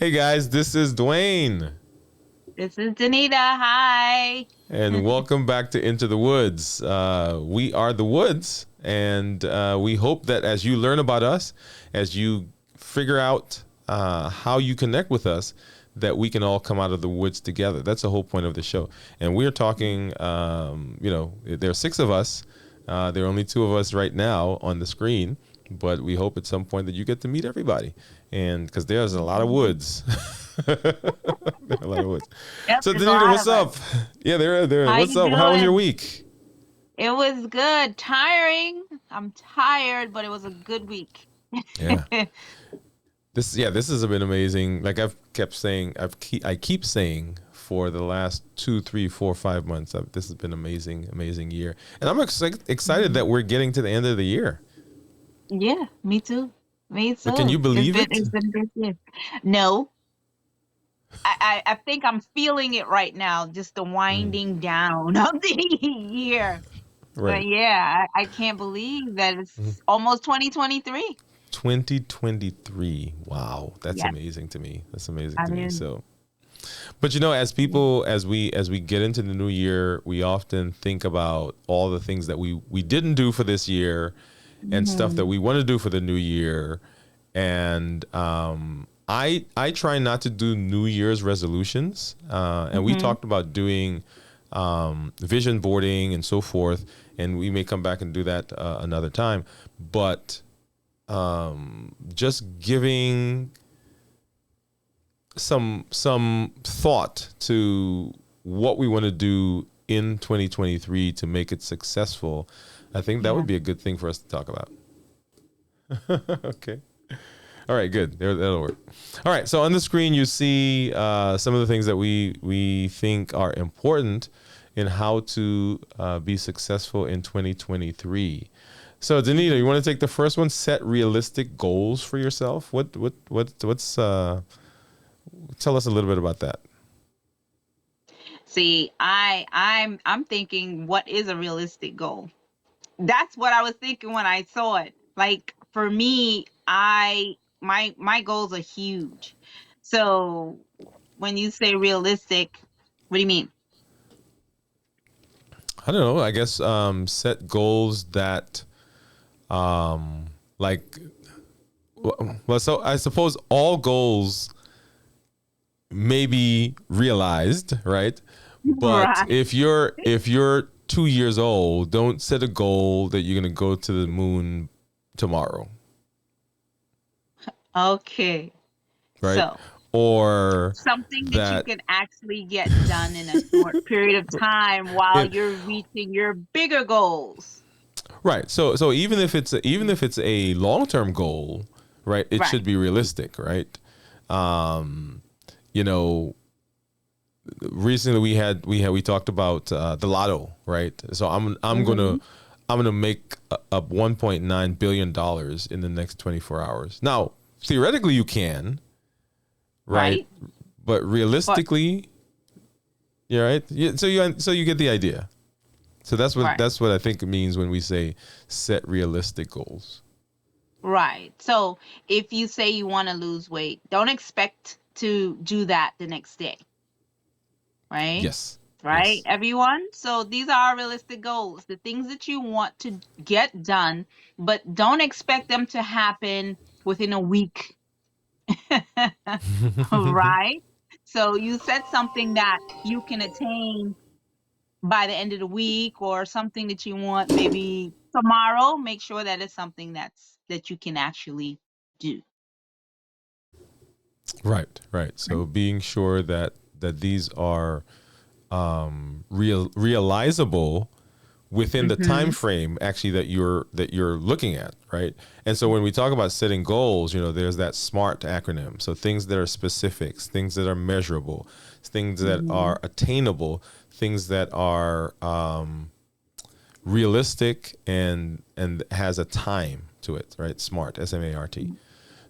Hey guys, this is Dwayne, This is Danita. Hi. and welcome back to Into the Woods. We are the Woods, and we hope that as you learn about us, as you figure out how you connect with us, that we can all come out of the woods together. That's the whole point of the show. And we're talking, there are six of us. There are only two of us right now on the screen, but we hope at some point that you get to meet everybody. And because there's a lot of woods. There are a lot of woods. Yep, So there's a Danita, lot what's of us. up? Yeah, there. How What's you up? How was your doing? week? It was good. Tiring. I'm tired, but it was a good week. Yeah. This has been amazing. Like I've kept saying, I keep saying for the last 2, 3, 4, 5 months, this has been amazing year, and I'm excited that we're getting to the end of the year. Yeah, me too. Me But can you too. believe it? It's been a good year. No, I think I'm feeling it right now, just the Mm, winding down of the year. But right. yeah, I can't believe that Mhm. it's almost 2023. 2023. Wow, that's Yeah, amazing to me. That's amazing I to me. mean, So, but as people, as we get into the new year, we often think about all the things that we didn't do for this year, and stuff that mhm, we want to do for the new year. And I try not to do New Year's resolutions. And we mhm. talked about doing vision boarding and so forth, and we may come back and do that another time. But just giving some thought to what we want to do in 2023 to make it successful, I think that Yeah. would be a good thing for us to talk about. Okay. All right, good. That'll work. All right. So on the screen, you see some of the things that we think are important in how to be successful in 2023. So, Danita, you want to take the first one? Set realistic goals for yourself. What's tell us a little bit about that. See, I'm thinking what is a realistic goal? That's what I was thinking when I saw it. Like for me, I my goals are huge. So when you say realistic, what do you mean? I don't know. I guess set goals that like well, so I suppose all goals may be realized, right? But Right. if you're 2 years old, don't set a goal that you're gonna go to the moon tomorrow, Okay. right? So Or something that you that can actually get done in a short period of time while it, you're reaching your bigger goals. right. So even if it's a long term goal, right? It Right. should be realistic, right? Um, you know, recently we talked about the lotto, right? So Hmm. I'm gonna make up 1.9 billion dollars in the next 24 hours. Now, theoretically, you can, right? Right. But But realistically, you're right. Yeah, so you get the idea. So right. that's what I think it means when we say set realistic goals. Right. So if you say you want to lose weight, don't expect to do that the next day, right? Yes, Right, yes, everyone? So these are realistic goals, the things that you want to get done, but don't expect them to happen within a week. Right? So you set something that you can attain by the end of the week or something that you want maybe tomorrow, make sure that it's something that you can actually do. right, right. So being sure that these are realizable within the time Mhm. frame actually that you're looking at, right? And so when we talk about setting goals, there's that SMART acronym. So things that are specifics, things that are measurable, things that Mhm. are attainable, things that are realistic and has a time to it, right? SMART, SMART.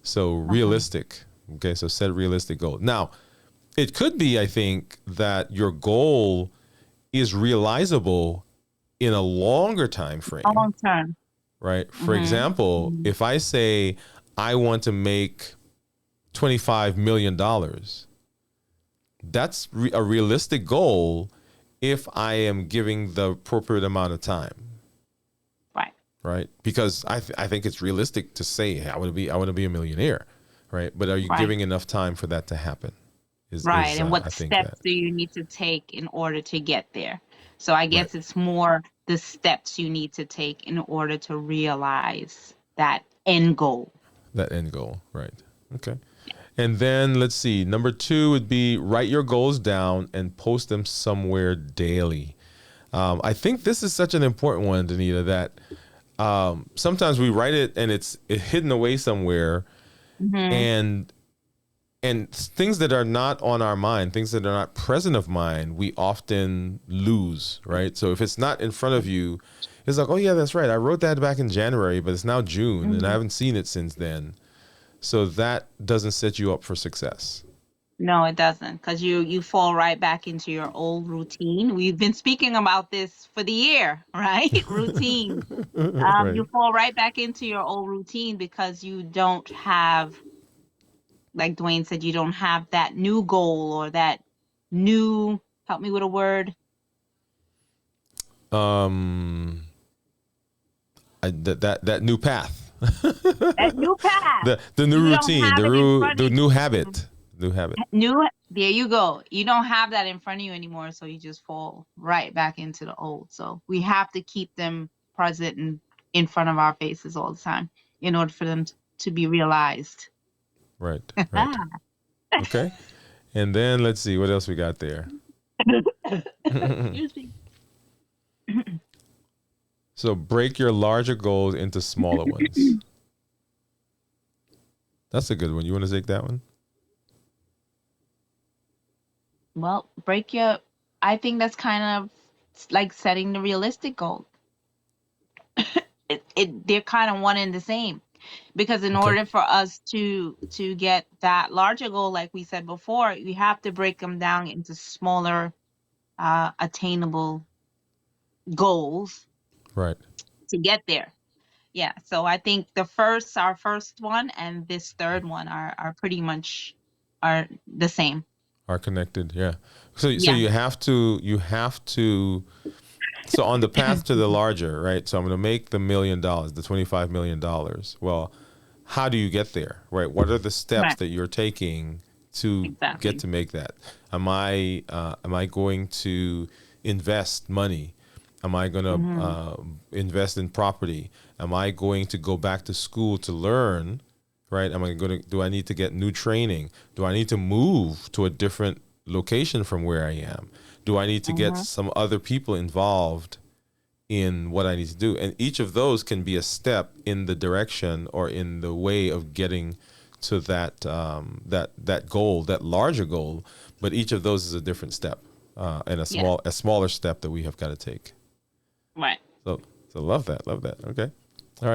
So Uh-huh. realistic. Okay, so set realistic goals. Now, it could be, I think, that your goal is realizable in a longer time frame, Long term. right? For Mhm. example, Mhm. if I say I want to make $25 million. That's a realistic goal if I am giving the appropriate amount of time. Right. Right. Because I think it's realistic to say, hey, I want to be a millionaire. Right. But are you giving enough time for that to happen? And what steps do you need to take in order to get there? So I guess it's more the steps you need to take in order to realize that end goal. That end goal. Right. Okay. And then let's see. Number 2 would be write your goals down and post them somewhere daily. I think this is such an important one, Danita, that sometimes we write it and it's hidden away somewhere, and things that are not on our mind, things that are not present of mind, we often lose, right? So if it's not in front of you, it's like, oh yeah, that's right. I wrote that back in January, but it's now June and I haven't seen it since then. So that doesn't set you up for success. No, it doesn't, because you fall right back into your old routine. We've been speaking about this for the year, right? Routine. Right. You fall right back into your old routine because you don't have, like Dwayne said, you don't have that new goal or that new, help me with a word. That new path. That new path. The new routine, the new habit. There you go. You don't have that in front of you anymore, so you just fall right back into the old. So we have to keep them present and in front of our faces all the time in order for them to be realized. Right. Okay. And then let's see what else we got there. Excuse me. So break your larger goals into smaller ones. That's a good one. You want to take that one? Well, I think that's kind of like setting the realistic goal. They're kind of one and the same, because in order for us to get that larger goal, like we said before, we have to break them down into smaller, attainable goals. Right. To get there. Yeah. So I think our first one and this third one are pretty much are the same. Are connected, yeah. So you have to. So on the path to the larger, right? So I'm going to make the $1 million, the $25 million. Well, how do you get there, right? What are the steps that you're taking to get to make that? Am I going to invest money? Am I going to invest in property? Am I going to go back to school to learn? Right? Do I need to get new training? Do I need to move to a different location from where I am? Do I need to get some other people involved in what I need to do? And each of those can be a step in the direction or in the way of getting to that that goal, that larger goal. But each of those is a different step and a smaller step that we have got to take. Right. So love that. Okay. All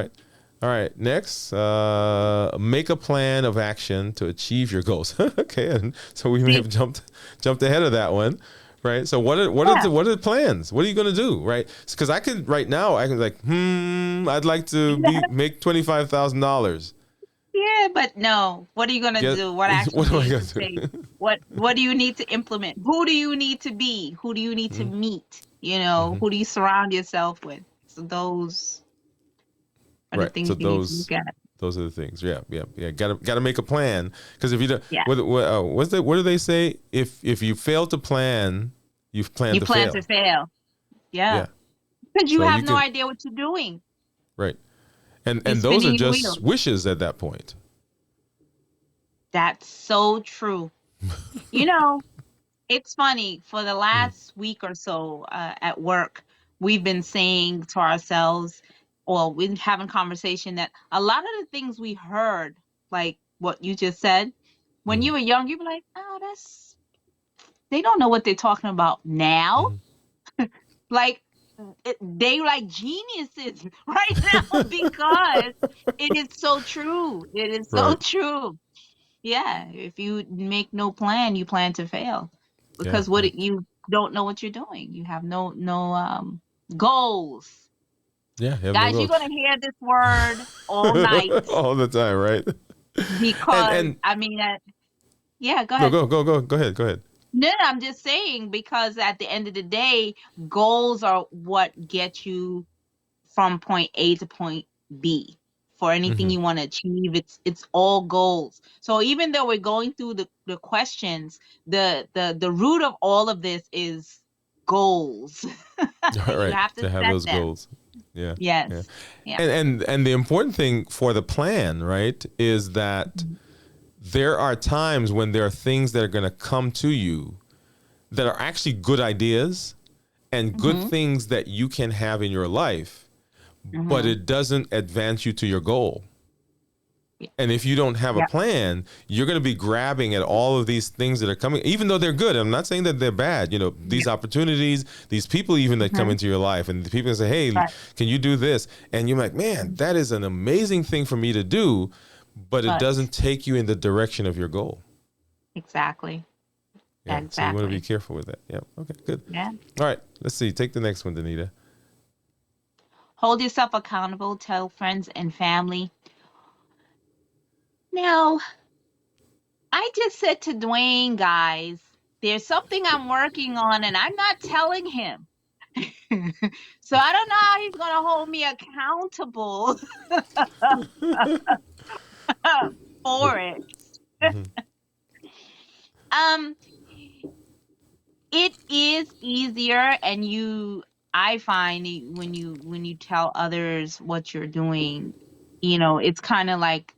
right. Next, make a plan of action to achieve your goals. Okay. And so we may have jumped ahead of that one, right? So what are the plans? What are you going to do, right? Because I can like, I'd like to make $25,000. Yeah, but no. What are you going to do? What action what am I do you going to take? What do you need to implement? Who do you need to be? Who do you need to meet? You know, who do you surround yourself with? So those are the things you need to look at. Those are the things. Yeah. Got to make a plan, because if you don't, what do they say? If you fail to plan, you plan to fail. Yeah. Because you have no idea what you're doing. Right. And those are just wishes at that point. That's so true. You know, it's funny, for the last week or so at work, we've been saying to ourselves, or we've been having conversation, that a lot of the things we heard, like what you just said, when you were young, you'd be like, oh, they don't know what they're talking about now. Like, they like geniuses right now, because it is so true. It is so true. Yeah. If you make no plan, you plan to fail, because you don't know what you're doing. You have no goals. Yeah, guys, you're gonna hear this word all night, all the time, right? because And I mean, yeah, go no, ahead. go ahead, go ahead. No, no, I'm just saying because at the end of the day, goals are what get you from point A to point B for anything Hmm. you want to achieve. It's all goals. So even though we're going through the questions, the root of all of this is goals. All You right, have to to have set those them. goals. Yeah, yeah. Yes. Yeah. And the important thing for the plan, right, is that there are times when there are things that are going to come to you that are actually good ideas and good Mm-hmm. things that you can have in your life, but Mm-hmm. it doesn't advance you to your goal. Yeah. And if you don't have a Yeah. plan, you're going to be grabbing at all of these things that are coming, even though they're good. I'm not saying that they're bad. You know, these Yeah. opportunities, these people even that come Mm-hmm. into your life, and the people say, "Hey, But can you do this?" And you're like, "Man, that is an amazing thing for me to do," but it but doesn't take you in the direction of your goal. exactly. Yeah. So you want to be Exactly. careful with that. Yeah. Okay. Good. Yeah. All right. Let's see. Take the next one, Danita. Hold yourself accountable, tell friends and family. Now, I just said to Dwayne, guys, there's something I'm working on and I'm not telling him. So I don't know how he's going to hold me accountable for it. Hmm. Um, it is easier and I find when you tell others what you're doing, it's kind of like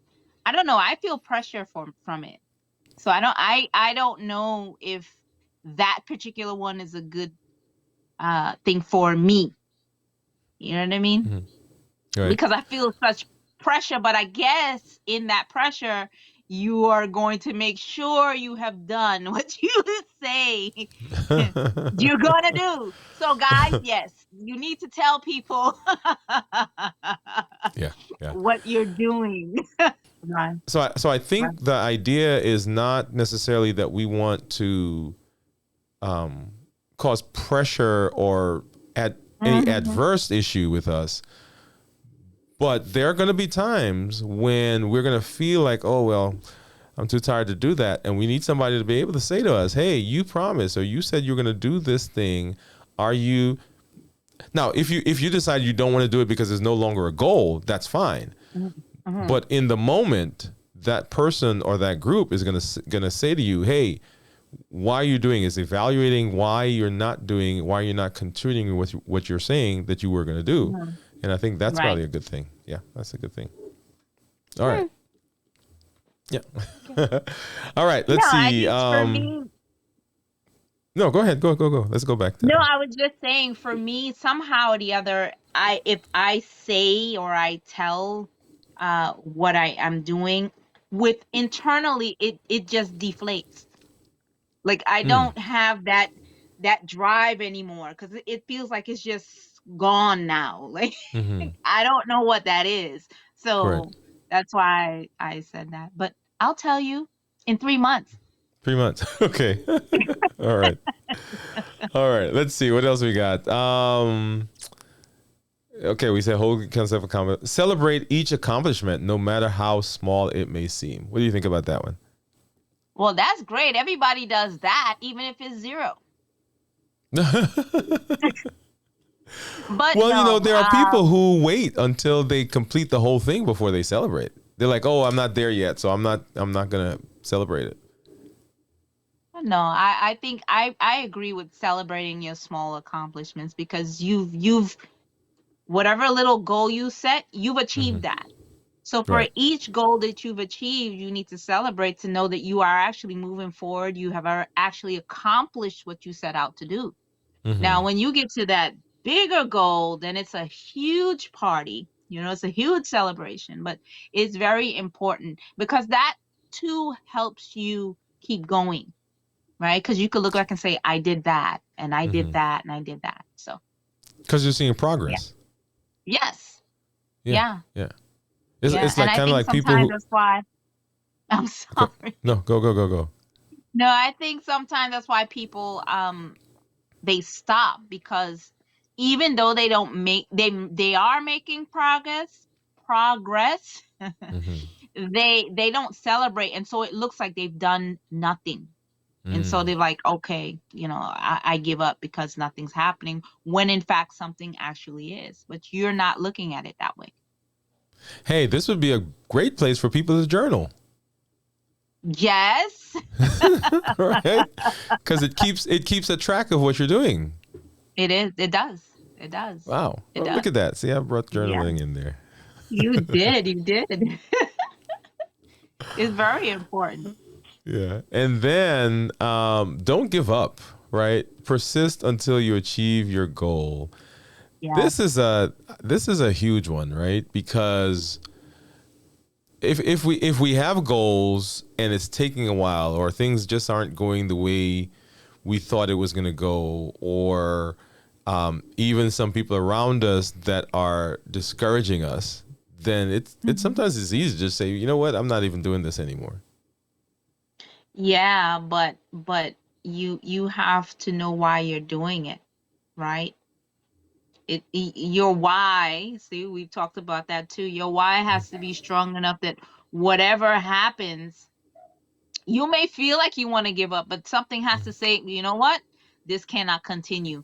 I don't know, I feel pressure from it. So I don't know if that particular one is a good thing for me. You know what I mean? Hmm. Right. Because I feel such pressure, but I guess in that pressure, you are going to make sure you have done what you say you're gonna do. So, guys, yes, you need to tell people Yeah. Yeah. what you're doing. Right. So I think the idea is not necessarily that we want to um, cause pressure or any Mm-hmm. adverse issue with us, but there are going to be times when we're going to feel like, oh well, I'm too tired to do that, and we need somebody to be able to say to us, hey, you promised or you said you're going to do this thing. Are you now? If you decide you don't want to do it because it's no longer a goal, that's fine. Mm-hmm. But in the moment, that person or that group is gonna say to you, "Hey, why are you doing is evaluating why you're not continuing with what you're saying that you were going to do." Hmm. And I think that's Right. probably a good thing. Yeah, that's a good thing. All right. Hmm. Yeah. Okay. All right. No, Let's I see. think for me, No, go ahead. Go. Let's go back to no, that. I was just saying for me, somehow or the other, if I say or I tell what I am doing with internally, it just deflates. Like I Mm. don't have that drive anymore because it feels like it's just gone now. Like Mm-hmm. I don't know what that is. Right. So that's why I said that. But I'll tell you in 3 months. 3 months. Okay. All right. All right. Let's see what else we got. Okay, we said hold concept of celebrate each accomplishment, no matter how small it may seem. What do you think about that one? Well, that's great. Everybody does that, even if it's zero. But Well, no, there are people who wait until they complete the whole thing before they celebrate. They're like, "Oh, I'm not there yet, so I'm not gonna celebrate it." no, I think I agree with celebrating your small accomplishments because you've whatever little goal you set, you've Hmm. achieved that. So for Right. each goal that you've achieved, you need to celebrate to know that you are actually moving forward. You have actually accomplished what you set out to do. Hmm. Now, when you get to that bigger goal, then it's a huge party. It's a huge celebration, but it's very important because that too helps you keep going, right? Because you could look back and say, I did that, and I did Hmm. that, and I did that. So, Because you're seeing yeah. progress. Yes. Yeah. Yeah. Yeah. It's Yeah. it's And like I kind of think like people sometimes who that's why I'm go, sorry. no go. No, I think sometimes that's why people they stop because even though they don't make they are making progress, Hmm. they don't celebrate, and so it looks like they've done nothing. And so Mm. they're like, okay, I give up because nothing's happening, when in fact something actually is. But you're not looking at it that way. Hey, this would be a great place for people to journal, Yes, right? Because it keeps a track of what you're doing. it is. It does. It does. Wow. It Well, does. look at that. See, I brought Yeah, journaling in there. you did. You did. It's very important. Yeah. And then don't give up, right? Persist until you achieve your goal. Yeah. This is a huge one, right? Because if we have goals and it's taking a while, or things just aren't going the way we thought it was going to go, or even some people around us that are discouraging us, then it's sometimes it's easy to just say, you know what, I'm not even doing this anymore. Yeah, but you have to know why you're doing it, right? Your why, see, we've talked about that too. Your why has to be strong enough that whatever happens, you may feel like you want to give up, but something has to say, you know what? This cannot continue.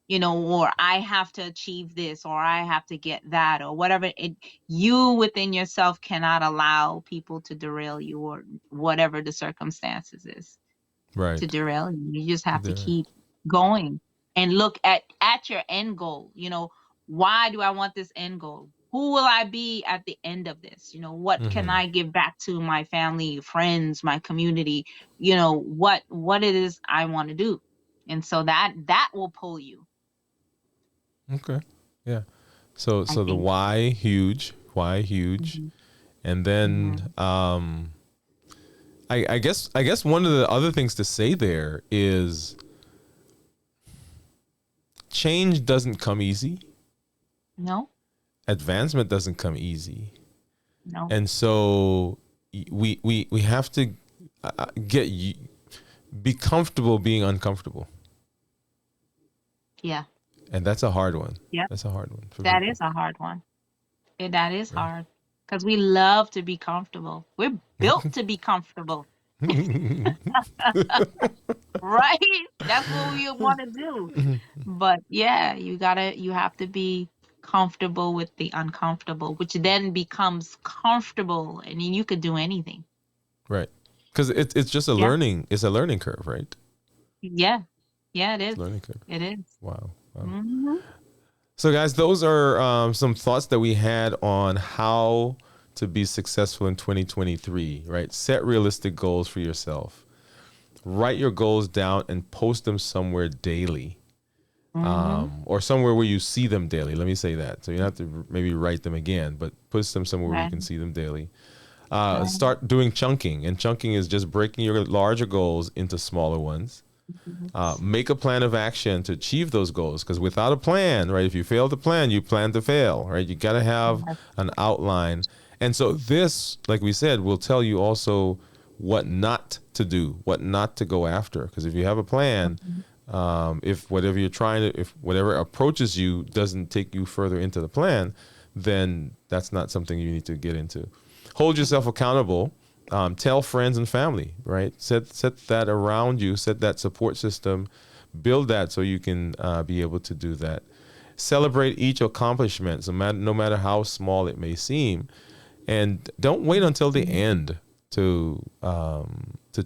Or I have to achieve this, or I have to get that, or whatever. You within yourself cannot allow people to derail you, or whatever the circumstances is to Right. derail you. You just have to There. keep going and look at your end goal. Why do I want this end goal? Who will I be at the end of this? What can Hmm. I give back to my family, friends, my community? What it is I want to do. And so that will pull you, Okay. Yeah. So I the think. why huge, Hmm. and then Hmm. I guess one of the other things to say there is change doesn't come easy. No, Advancement doesn't come easy. no. And so we have to get be comfortable being uncomfortable, Yeah. and that's a hard one. Yep. That's a hard one for That people. is a hard one. That is hard because we love to be comfortable. We're built to be comfortable. Right? That's what we want to do. But yeah, you have to be comfortable with the uncomfortable, which then becomes comfortable, and then you could do anything. Right, because it's just a Yeah. learning. It's a learning curve, right? Yeah. Yeah, it It's a is. learning curve. It is. Wow. Wow. Hmm. So, guys, those are some thoughts that we had on how to be successful in 2023. Right? Set realistic goals for yourself. Write your goals down and post them somewhere daily, Hmm. or somewhere where you see them daily. Let me say that. So you don't have to maybe write them again, but put them somewhere where you Right. can see them daily. Right. Start doing chunking, and chunking is just breaking your larger goals into smaller ones. Mhm. Make a plan of action to achieve those goals, because without a plan, right, if you fail to plan, you plan to fail, right? You got to have Yes. an outline. And so this, like we said, will tell you also what not to do, what not to go after, because if you have a plan, Mhm. if whatever you're trying to, if whatever approaches you doesn't take you further into the plan, then that's not something you need to get into. Hold yourself accountable. Tell friends and family, right? Set that around you. Set that support system. Build that so you can be able to do that. Celebrate each accomplishment, no matter how small it may seem, and don't wait until the end to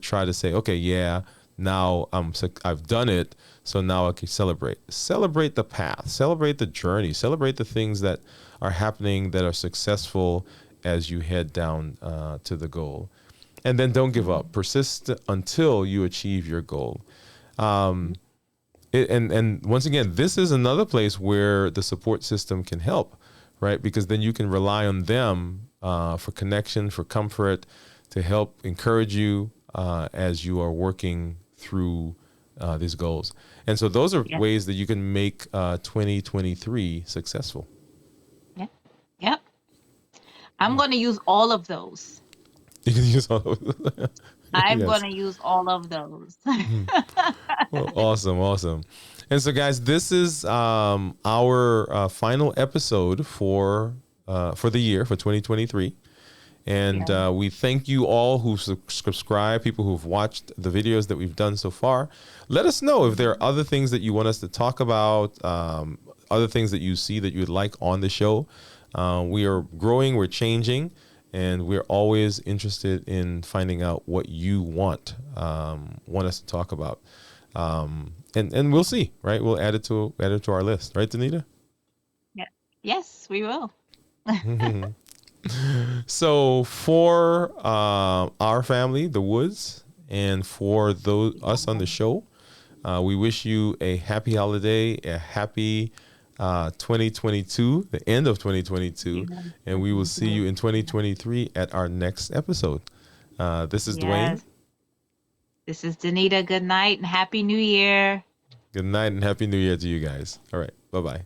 try to say, okay, yeah, now I've done it, so now I can celebrate. Celebrate the path. Celebrate the journey. Celebrate the things that are happening that are successful as you head down to the goal. And then don't give up. Persist until you achieve your goal. And once again, this is another place where the support system can help, right? Because then you can rely on them for connection, for comfort, to help encourage you as you are working through these goals. And so those are Yeah. ways that you can make 2023 successful. Yeah. Yep. I'm going to use all of those. You can use all of I'm going yes. to use all of those. Well, awesome, awesome. And so, guys, this is our final episode for the year, for 2023. And Yeah. we thank you all who subscribe, people who've watched the videos that we've done so far. Let us know if there are other things that you want us to talk about, other things that you see that you'd like on the show. We are growing, we're changing, and we're always interested in finding out what you want us to talk about. And we'll see, right? We'll add it to our list, right, Danita? Yeah. Yes, we will. So for our family, the Woods, and for those us on the show, we wish you a happy holiday, a happy 2022, the end of 2022, and we will see you in 2023 at our next episode. This is Dwayne. Yes. This is Danita. Good night and Happy New Year. Good night and happy New Year to you guys. All right, bye bye.